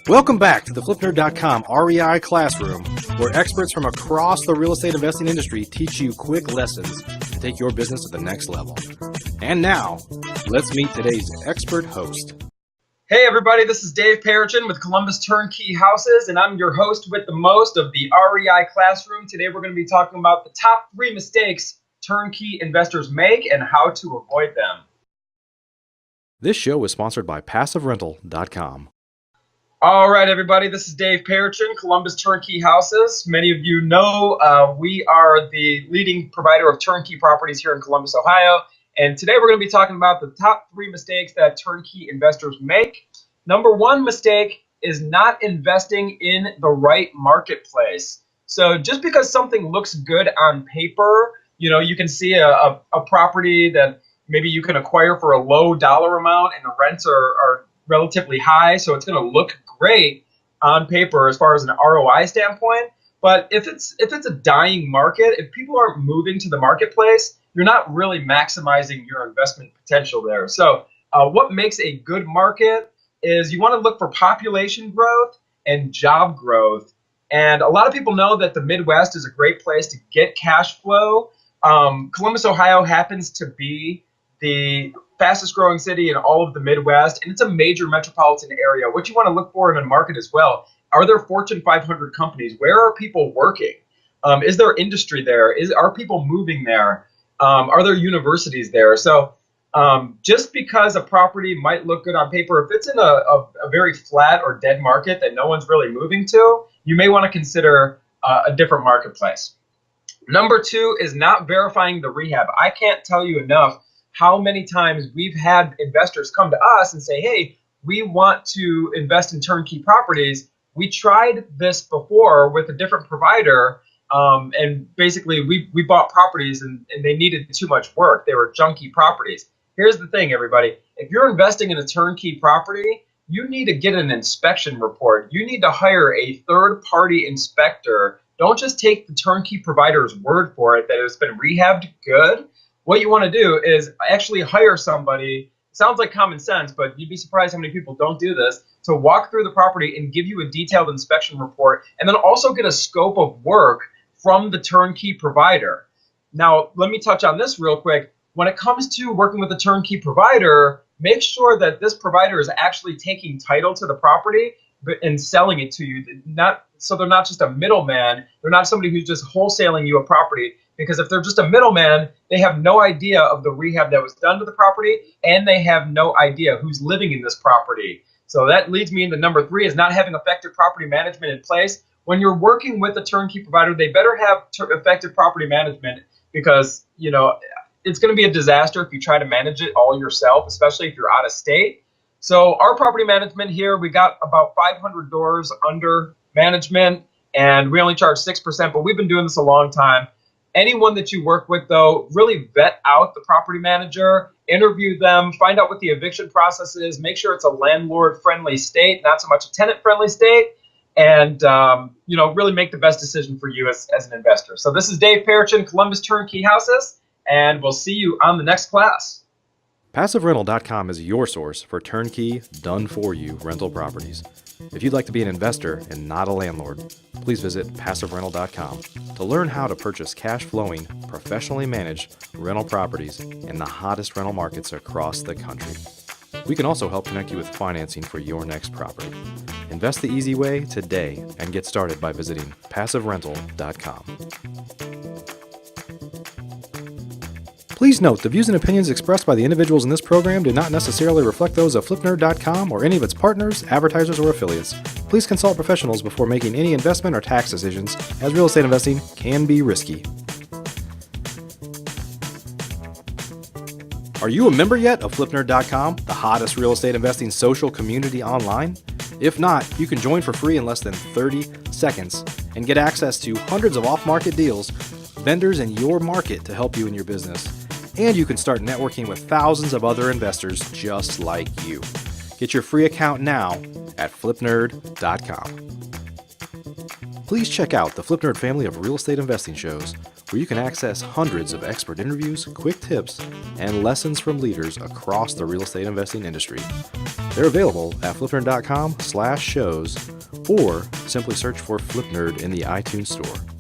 Welcome back to the FlipNerd.com REI Classroom, where experts from across the real estate investing industry teach you quick lessons to take your business to the next level. And now, let's meet today's expert host. Hey everybody, this is Dave Payerchin with Columbus Turnkey Houses, and I'm your host with the most of the REI Classroom. Today we're going to be talking about the top 3 mistakes turnkey investors make and how to avoid them. This show is sponsored by PassiveRental.com. All right, everybody, this is Dave Payerchin, Columbus Turnkey Houses. Many of you know we are the leading provider of turnkey properties here in Columbus, Ohio. And today we're going to be talking about the top 3 mistakes that turnkey investors make. Number 1 mistake is not investing in the right marketplace. So just because something looks good on paper, you can see a property that maybe you can acquire for a low dollar amount and the rents are relatively high, so it's going to look great on paper as far as an ROI standpoint. But if it's a dying market, if people aren't moving to the marketplace, you're not really maximizing your investment potential there. So what makes a good market is you want to look for population growth and job growth. And a lot of people know that the Midwest is a great place to get cash flow. Columbus, Ohio happens to be the fastest growing city in all of the Midwest, and it's a major metropolitan area. What you want to look for in a market as well, are there Fortune 500 companies? Where are people working? Is there industry there? Are people moving there? Are there universities there? So just because a property might look good on paper, if it's in a very flat or dead market that no one's really moving to, you may want to consider a different marketplace. Number 2 is not verifying the rehab. I can't tell you enough how many times we've had investors come to us and say, hey, we want to invest in turnkey properties. We tried this before with a different provider, and basically we bought properties and they needed too much work. They were junky properties. Here's the thing, everybody. If you're investing in a turnkey property, you need to get an inspection report. You need to hire a third-party inspector. Don't just take the turnkey provider's word for it that it's been rehabbed good. What you want to do is actually hire somebody. It sounds like common sense, but you'd be surprised how many people don't do this, to walk through the property and give you a detailed inspection report, and then also get a scope of work from the turnkey provider. Now, let me touch on this real quick. When it comes to working with a turnkey provider, make sure that this provider is actually taking title to the property and selling it to you. So they're not just a middleman. They're not somebody who's just wholesaling you a property. Because if they're just a middleman, they have no idea of the rehab that was done to the property, and they have no idea who's living in this property. So that leads me into number 3, is not having effective property management in place. When you're working with a turnkey provider, they better have effective property management, because it's going to be a disaster if you try to manage it all yourself, especially if you're out of state. So our property management here, we got about 500 doors under management, and we only charge 6%, but we've been doing this a long time. Anyone that you work with, though, really vet out the property manager, interview them, find out what the eviction process is, make sure it's a landlord-friendly state, not so much a tenant-friendly state, and really make the best decision for you as an investor. So this is Dave Payerchin, Columbus Turnkey Houses, and we'll see you on the next class. PassiveRental.com is your source for turnkey, done-for-you rental properties. If you'd like to be an investor and not a landlord, please visit PassiveRental.com to learn how to purchase cash-flowing, professionally managed rental properties in the hottest rental markets across the country. We can also help connect you with financing for your next property. Invest the easy way today and get started by visiting PassiveRental.com. Please note, the views and opinions expressed by the individuals in this program do not necessarily reflect those of FlipNerd.com or any of its partners, advertisers, or affiliates. Please consult professionals before making any investment or tax decisions, as real estate investing can be risky. Are you a member yet of FlipNerd.com, the hottest real estate investing social community online? If not, you can join for free in less than 30 seconds and get access to hundreds of off-market deals, vendors in your market to help you in your business. And you can start networking with thousands of other investors just like you. Get your free account now at flipnerd.com. Please check out the FlipNerd family of real estate investing shows, where you can access hundreds of expert interviews, quick tips, and lessons from leaders across the real estate investing industry. They're available at flipnerd.com/shows or simply search for Flip Nerd in the iTunes Store.